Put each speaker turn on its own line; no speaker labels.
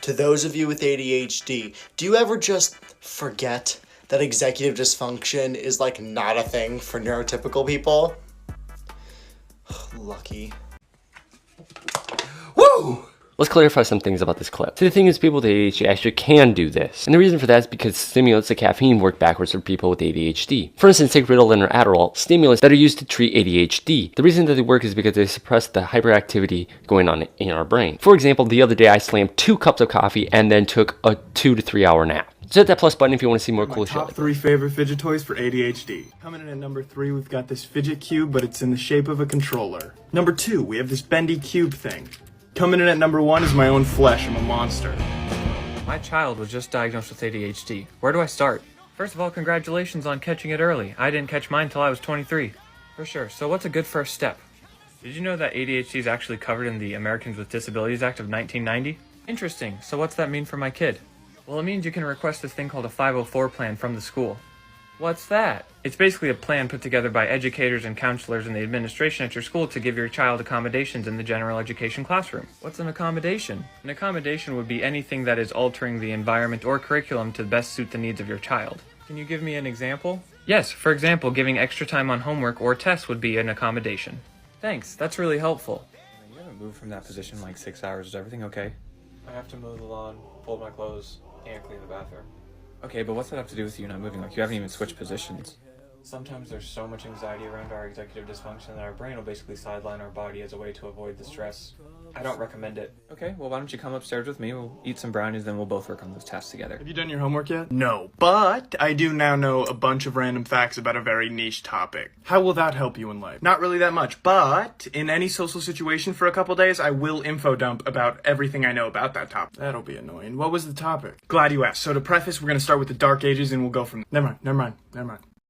To those of you with ADHD, do you ever just forget that executive dysfunction is like not a thing for neurotypical people? Lucky.
Woo!
Let's clarify some things about this clip. So the thing is, people with ADHD actually can do this. And the reason for that is because stimulants like caffeine work backwards for people with ADHD. For instance, take Ritalin or Adderall, stimulants that are used to treat ADHD. The reason that they work is because they suppress the hyperactivity going on in our brain. For example, the other day I slammed 2 cups of coffee and then took a 2 to 3 hour nap. So hit that plus button if you want to see more cool shit.
Top 3 favorite fidget toys for ADHD. Coming in at number 3, we've got this fidget cube, but it's in the shape of a controller. Number 2, we have this bendy cube thing. Coming in at number 1 is my own flesh. I'm a monster.
My child was just diagnosed with ADHD. Where do I start? First of all, congratulations on catching it early. I didn't catch mine till I was 23. For sure. So what's a good first step? Did you know that ADHD is actually covered in the Americans with Disabilities Act of 1990? Interesting. So what's that mean for my kid? Well, it means you can request this thing called a 504 plan from the school. What's that? It's basically a plan put together by educators and counselors and the administration at your school to give your child accommodations in the general education classroom. What's an accommodation? An accommodation would be anything that is altering the environment or curriculum to best suit the needs of your child. Can you give me an example? Yes, for example, giving extra time on homework or tests would be an accommodation. Thanks, that's really helpful. You haven't moved from that position in like 6 hours. Is everything okay? I have to mow the lawn, fold my clothes, and clean the bathroom. Okay, but what's that have to do with you not moving? Like, you haven't even switched positions. Sometimes there's so much anxiety around our executive dysfunction that our brain will basically sideline our body as a way to avoid the stress. I don't recommend it. Okay, well, why don't you come upstairs with me? We'll eat some brownies, then we'll both work on those tasks together.
Have you done your homework yet? No, but I do now know a bunch of random facts about a very niche topic. How will that help you in life? Not really that much, but in any social situation for a couple days, I will info dump about everything I know about that topic. That'll be annoying. What was the topic? Glad you asked. So to preface, we're going to start with the Dark Ages and we'll go from... Never mind.